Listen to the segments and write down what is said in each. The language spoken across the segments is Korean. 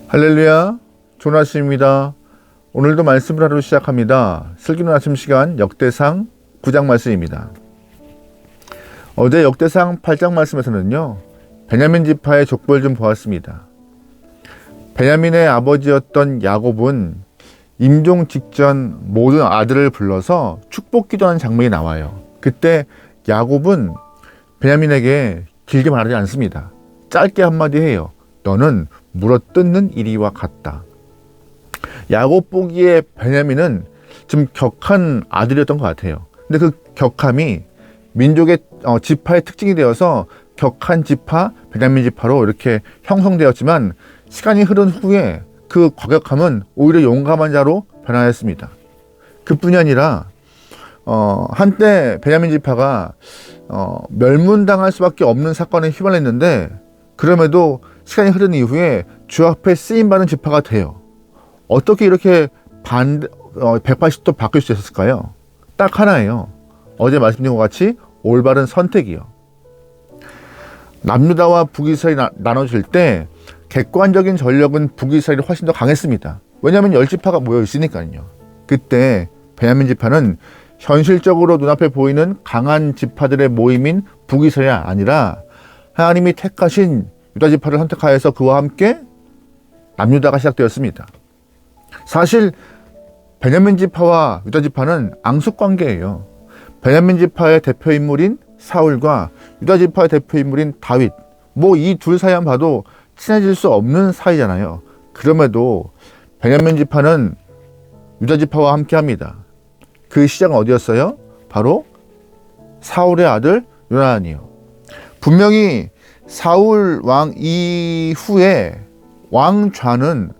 할렐루야, 좋은 아침입니다. 오늘도 말씀을 하루 시작합니다. 슬기로운 아침 시간 역대상 9장 말씀입니다. 어제 역대상 8장 말씀에서는요, 베냐민 지파의 족보를 좀 보았습니다. 베냐민의 아버지였던 야곱은 임종 직전 모든 아들을 불러서 축복 기도하는 장면이 나와요. 그때 야곱은 베냐민에게 길게 말하지 않습니다. 짧게 한마디 해요. 너는 물어뜯는 이리와 같다. 야곱 보기에 베냐민은 좀 격한 아들이었던 것 같아요. 근데 그 격함이 민족의 지파의 특징이 되어서 격한 지파, 베냐민 지파로 이렇게 형성되었지만 시간이 흐른 후에 그 과격함은 오히려 용감한 자로 변화했습니다. 그뿐이 아니라 한때 베냐민 지파가 멸문당할 수밖에 없는 사건에 휘말렸는데 그럼에도 시간이 흐른 이후에 주 앞에 쓰임받는 지파가 돼요. 어떻게 이렇게 180도 바뀔 수 있었을까요? 딱 하나예요. 어제 말씀드린 것 같이 올바른 선택이요. 남유다와 북이스라엘이 나눠질 때 객관적인 전력은 북이스라엘이 훨씬 더 강했습니다. 왜냐하면 10지파가 모여 있으니까요. 그때 베냐민 지파는 현실적으로 눈앞에 보이는 강한 지파들의 모임인 북이스라엘이 아니라 하나님이 택하신 유다 지파를 선택하여서 그와 함께 남유다가 시작되었습니다. 사실 베냐민 지파와 유다 지파는 앙숙 관계예요. 베냐민 지파의 대표 인물인 사울과 유다 지파의 대표 인물인 다윗, 이 둘 사이만 봐도 친해질 수 없는 사이잖아요. 그럼에도 베냐민 지파는 유다 지파와 함께합니다. 그 시작은 어디였어요? 바로 사울의 아들 요나단이요. 분명히 사울 왕 이후에 왕좌는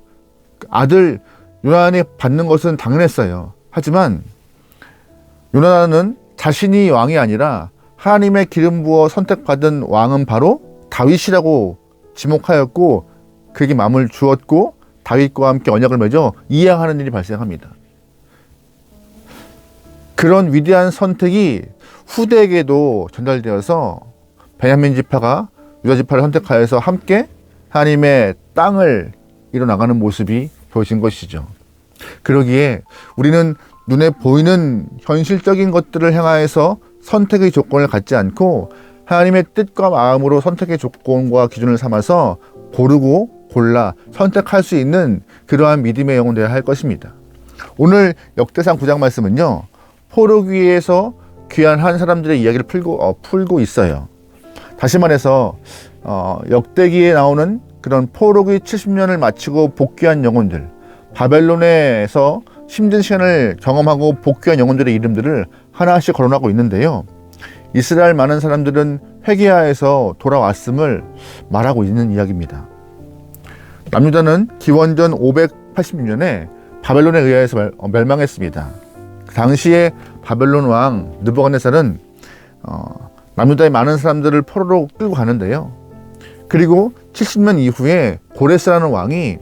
아들 요나단이 받는 것은 당연했어요. 하지만 요나단은 자신이 왕이 아니라 하나님의 기름 부어 선택받은 왕은 바로 다윗이라고 지목하였고 그에게 마음을 주었고 다윗과 함께 언약을 맺어 이양하는 일이 발생합니다. 그런 위대한 선택이 후대에게도 전달되어서 베냐민 지파가 유다 지파를 선택하여서 함께 하나님의 땅을 이뤄나가는 모습이 보여진 것이죠. 그러기에 우리는 눈에 보이는 현실적인 것들을 향하여서 선택의 조건을 갖지 않고 하나님의 뜻과 마음으로 선택의 조건과 기준을 삼아서 고르고 골라 선택할 수 있는 그러한 믿음의 영혼 되어야 할 것입니다. 오늘 역대상 9장 말씀은요, 포로기에서 귀한 한 사람들의 이야기를 풀고 있어요. 다시 말해서 역대기에 나오는 그런 포로기 70년을 마치고 복귀한 영혼들, 바벨론에서 힘든 시간을 경험하고 복귀한 영혼들의 이름들을 하나씩 거론하고 있는데요. 이스라엘 많은 사람들은 회개하여서 돌아왔음을 말하고 있는 이야기입니다. 남유다는 기원전 586년에 바벨론에 의해서 멸망했습니다. 그 당시에 바벨론 왕 느부갓네살은 남유다의 많은 사람들을 포로로 끌고 가는데요. 그리고 70년 이후에 고레스라는 왕이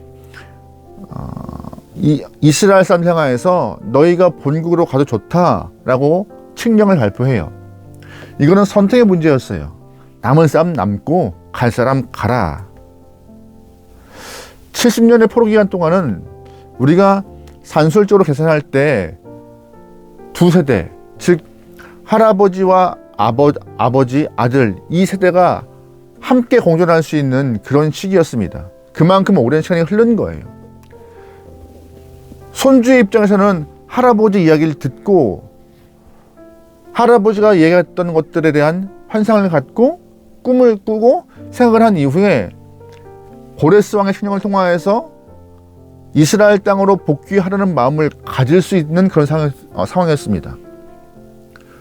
이스라엘 사람 향하여서 너희가 본국으로 가도 좋다라고 칙령을 발표해요. 이거는 선택의 문제였어요. 남을 사람 남고 갈 사람 가라. 70년의 포로 기간 동안은 우리가 산술적으로 계산할 때 두 세대, 즉 할아버지와 아버지, 아들 이 세대가 함께 공존할 수 있는 그런 시기였습니다. 그만큼 오랜 시간이 흐른 거예요. 손주의 입장에서는 할아버지 이야기를 듣고 할아버지가 얘기했던 것들에 대한 환상을 갖고 꿈을 꾸고 생각을 한 이후에 고레스 왕의 신령을 통하여서 이스라엘 땅으로 복귀하려는 마음을 가질 수 있는 그런 상황이었습니다.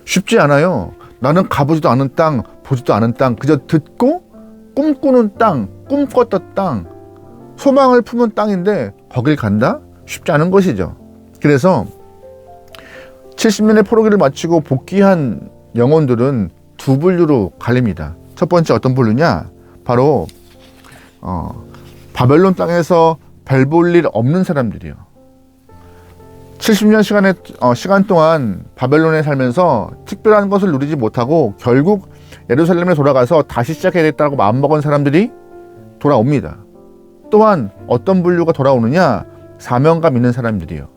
쉽지 않아요. 나는 가보지도 않은 땅, 보지도 않은 땅, 그저 듣고 꿈꾸는 땅, 꿈꿨던 땅, 소망을 품은 땅인데 거길 간다? 쉽지 않은 것이죠. 그래서 70년의 포로기를 마치고 복귀한 영혼들은 두 분류로 갈립니다. 첫 번째 어떤 분류냐? 바로 바벨론 땅에서 별 볼 일 없는 사람들이요. 70년 시간 동안 바벨론에 살면서 특별한 것을 누리지 못하고 결국 예루살렘에 돌아가서 다시 시작해야겠다고 마음먹은 사람들이 돌아옵니다. 또한 어떤 분류가 돌아오느냐? 사명감 있는 사람들이요.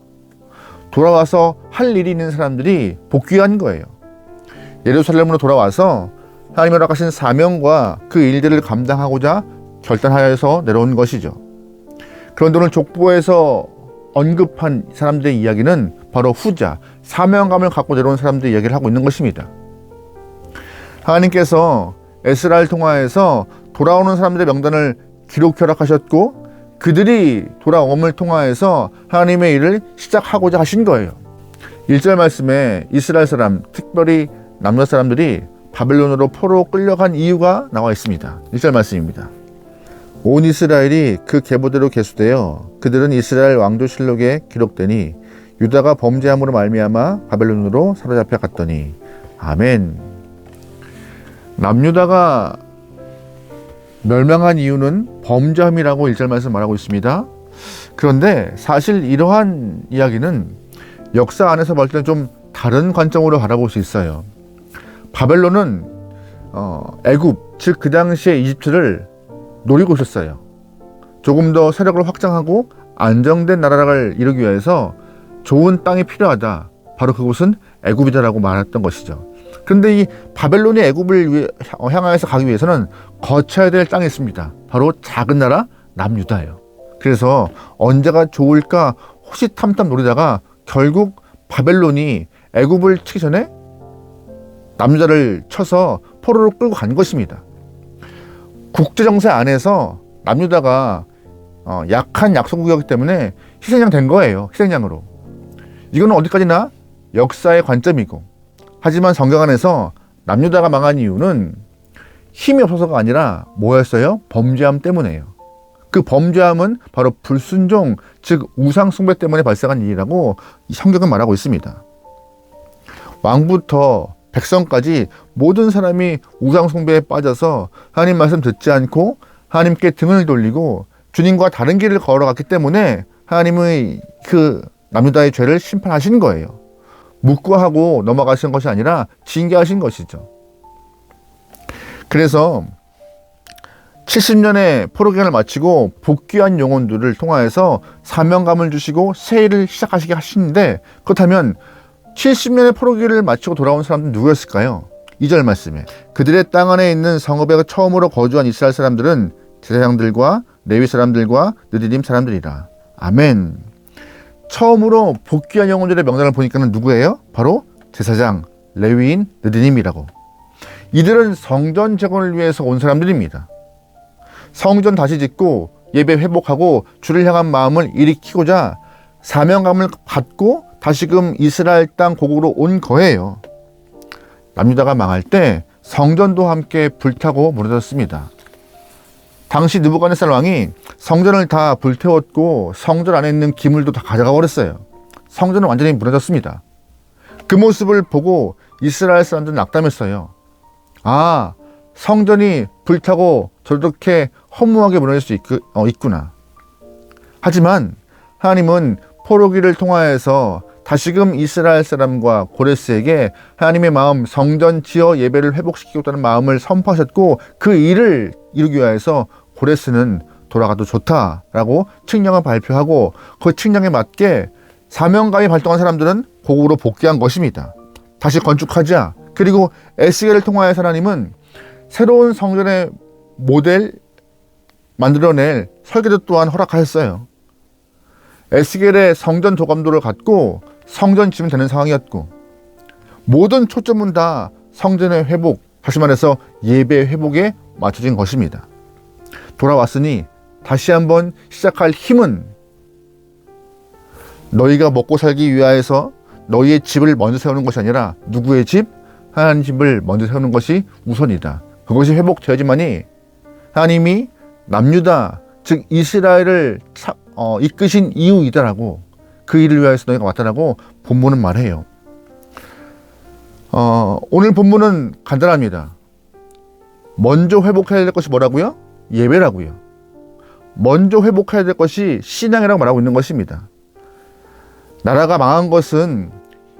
돌아와서 할 일이 있는 사람들이 복귀한 거예요. 예루살렘으로 돌아와서 하나님이 허락하신 사명과 그 일들을 감당하고자 결단하여서 내려온 것이죠. 그런데 오늘 족보에서 언급한 사람들의 이야기는 바로 후자, 사명감을 갖고 내려온 사람들의 이야기를 하고 있는 것입니다. 하나님께서 에스라를 통하여서 돌아오는 사람들의 명단을 기록 허락하셨고 그들이 돌아옴을 통하여서 하나님의 일을 시작하고자 하신 거예요. 1절 말씀에 이스라엘 사람, 특별히 남녀 사람들이 바벨론으로 포로 끌려간 이유가 나와 있습니다. 1절 말씀입니다. 온 이스라엘이 그 계보대로 계수되어 그들은 이스라엘 왕조실록에 기록되니 유다가 범죄함으로 말미암아 바벨론으로 사로잡혀 갔더니. 아멘. 남유다가 멸망한 이유는 범죄함이라고 1절 말씀 말하고 있습니다. 그런데 사실 이러한 이야기는 역사 안에서 볼 때는 좀 다른 관점으로 바라볼 수 있어요. 바벨론은 애굽, 즉 그 당시에 이집트를 노리고 있었어요. 조금 더 세력을 확장하고 안정된 나라를 이루기 위해서 좋은 땅이 필요하다. 바로 그곳은 애굽이다라고 말했던 것이죠. 그런데 이 바벨론이 애굽을 향하여서 가기 위해서는 거쳐야 될 땅이 있습니다. 바로 작은 나라 남유다예요. 그래서 언제가 좋을까 호시탐탐 노리다가 결국 바벨론이 애굽을 치기 전에 남유다를 쳐서 포로로 끌고 간 것입니다. 국제정세 안에서 남유다가 약한 약소국이었기 때문에 희생양 된 거예요. 희생양으로. 이거는 어디까지나 역사의 관점이고, 하지만 성경 안에서 남유다가 망한 이유는 힘이 없어서가 아니라 뭐였어요? 범죄함 때문이에요. 그 범죄함은 바로 불순종, 즉 우상 숭배 때문에 발생한 일이라고 성경은 말하고 있습니다. 왕부터 백성까지 모든 사람이 우상 숭배에 빠져서 하나님 말씀 듣지 않고 하나님께 등을 돌리고 주님과 다른 길을 걸어갔기 때문에 하나님의 그 남유다의 죄를 심판하신 거예요. 묵과하고 넘어가신 것이 아니라 징계하신 것이죠. 그래서 70년의 포로 기간을 마치고 복귀한 영혼들을 통하여서 사명감을 주시고 새 일을 시작하시게 하시는데, 그렇다면 70년의 포로기를 마치고 돌아온 사람들은 누구였을까요? 2절 말씀에 그들의 땅 안에 있는 성읍에 처음으로 거주한 이스라엘 사람들은 제사장들과 레위 사람들과 느디님 사람들이라. 아멘. 처음으로 복귀한 영혼들의 명단을 보니까는 누구예요? 바로 제사장, 레위인, 느디님이라고. 이들은 성전 재건을 위해서 온 사람들입니다. 성전 다시 짓고 예배 회복하고 주를 향한 마음을 일으키고자 사명감을 받고 다시금 이스라엘 땅 고국으로 온 거예요. 남유다가 망할 때 성전도 함께 불타고 무너졌습니다. 당시 느부갓네살 왕이 성전을 다 불태웠고 성전 안에 있는 기물도 다 가져가 버렸어요. 성전은 완전히 무너졌습니다. 그 모습을 보고 이스라엘 사람들은 낙담했어요. 아, 성전이 불타고 저렇게 허무하게 무너질 수 있구나. 하지만 하나님은 포로기를 통하여서 다시금 이스라엘 사람과 고레스에게 하나님의 마음, 성전 지어 예배를 회복시키겠다는 마음을 선포하셨고, 그 일을 이루기 위해서 고레스는 돌아가도 좋다라고 칙령을 발표하고, 그 칙령에 맞게 사명감이 발동한 사람들은 고국으로 복귀한 것입니다. 다시 건축하자. 그리고 에스겔을 통하여서 하나님은 새로운 성전의 모델 만들어낼 설계도 또한 허락하셨어요. 에스겔의 성전 도감도를 갖고 성전 지으면 되는 상황이었고, 모든 초점은 다 성전의 회복, 다시 말해서 예배 회복에 맞춰진 것입니다. 돌아왔으니 다시 한번 시작할 힘은 너희가 먹고 살기 위하여서 너희의 집을 먼저 세우는 것이 아니라 누구의 집? 하나님 집을 먼저 세우는 것이 우선이다. 그것이 회복되어야지만이 하나님이 남유다, 즉 이스라엘을 이끄신 이유이다라고, 그 일을 위하여서 너희가 왔다라고 본문은 말해요. 오늘 본문은 간단합니다. 먼저 회복해야 될 것이 뭐라고요? 예배라고요. 먼저 회복해야 될 것이 신앙이라고 말하고 있는 것입니다. 나라가 망한 것은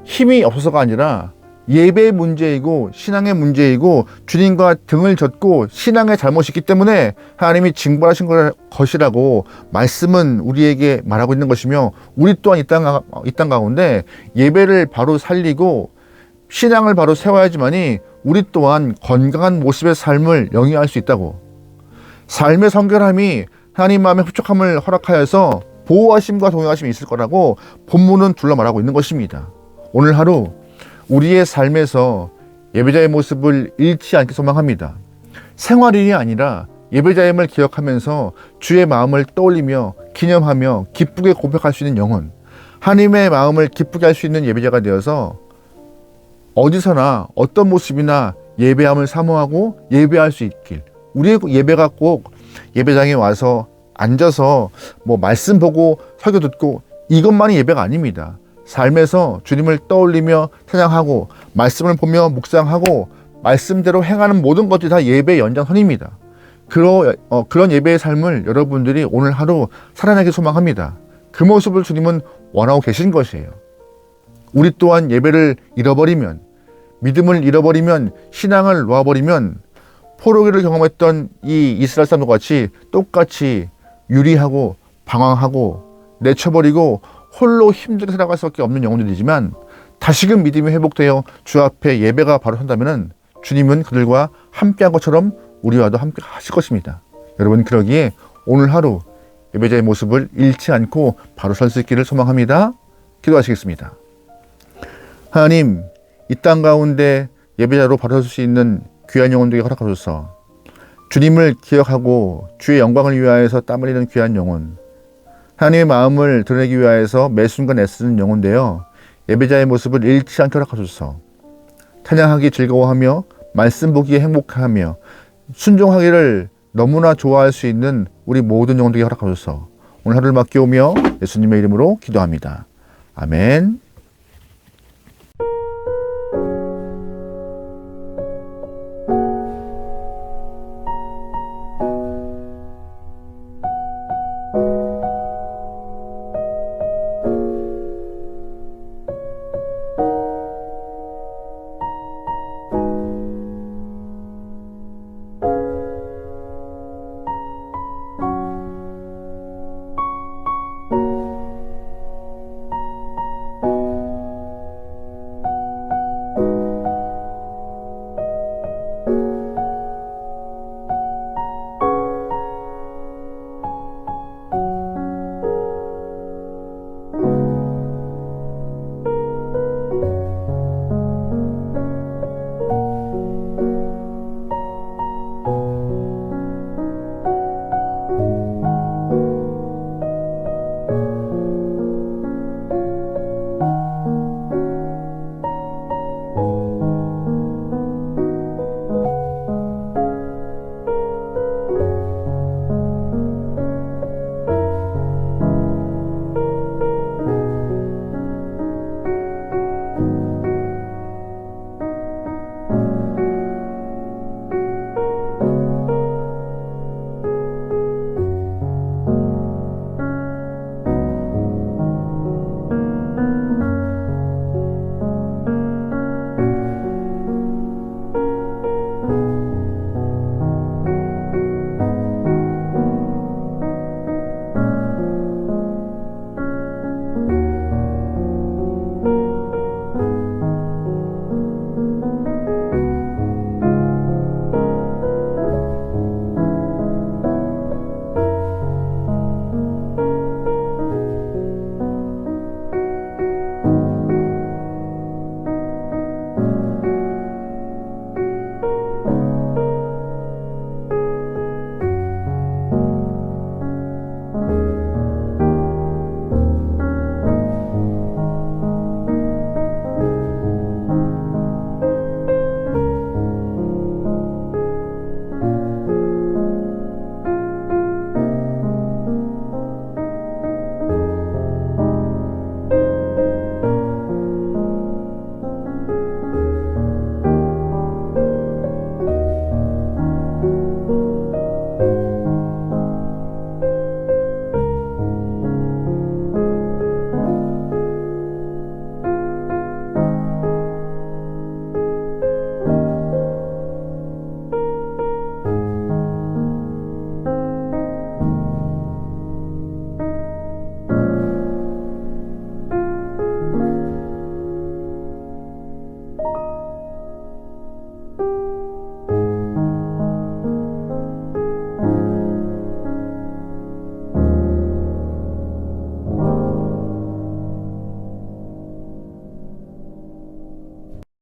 힘이 없어서가 아니라 예배의 문제이고 신앙의 문제이고 주님과 등을 졌고 신앙의 잘못이 있기 때문에 하나님이 징벌하신 것이라고 말씀은 우리에게 말하고 있는 것이며, 우리 또한 이 땅 가운데 예배를 바로 살리고 신앙을 바로 세워야지만이 우리 또한 건강한 모습의 삶을 영위할 수 있다고, 삶의 성결함이 하나님 마음의 흡족함을 허락하여서 보호하심과 동행하심이 있을 거라고 본문은 둘러 말하고 있는 것입니다. 오늘 하루 우리의 삶에서 예배자의 모습을 잃지 않게 소망합니다. 생활일이 아니라 예배자임을 기억하면서 주의 마음을 떠올리며 기념하며 기쁘게 고백할 수 있는 영혼, 하나님의 마음을 기쁘게 할 수 있는 예배자가 되어서 어디서나 어떤 모습이나 예배함을 사모하고 예배할 수 있길. 우리의 예배가 꼭 예배장에 와서 앉아서 말씀 보고 설교 듣고 이것만이 예배가 아닙니다. 삶에서 주님을 떠올리며 찬양하고 말씀을 보며 묵상하고 말씀대로 행하는 모든 것들이 다 예배의 연장선입니다. 그런 예배의 삶을 여러분들이 오늘 하루 살아내기 소망합니다. 그 모습을 주님은 원하고 계신 것이에요. 우리 또한 예배를 잃어버리면, 믿음을 잃어버리면, 신앙을 놓아버리면 포로기를 경험했던 이 이스라엘 사람과 같이 똑같이 유리하고 방황하고 내쳐버리고 홀로 힘들게 살아갈 수밖에 없는 영혼들이지만, 다시금 믿음이 회복되어 주 앞에 예배가 바로 선다면 주님은 그들과 함께한 것처럼 우리와도 함께 하실 것입니다. 여러분, 그러기에 오늘 하루 예배자의 모습을 잃지 않고 바로 설 수 있기를 소망합니다. 기도하시겠습니다. 하나님, 이 땅 가운데 예배자로 바로 설 수 있는 귀한 영혼들에게 허락하소서. 주님을 기억하고 주의 영광을 위하여서 땀 흘리는 귀한 영혼, 하나님의 마음을 드러내기 위하여서 매 순간 애쓰는 영혼 되어 예배자의 모습을 잃지 않게 허락하소서. 찬양하기 즐거워하며 말씀 보기에 행복하며 순종하기를 너무나 좋아할 수 있는 우리 모든 영혼들에게 허락하소서. 오늘 하루를 맡겨오며 예수님의 이름으로 기도합니다. 아멘.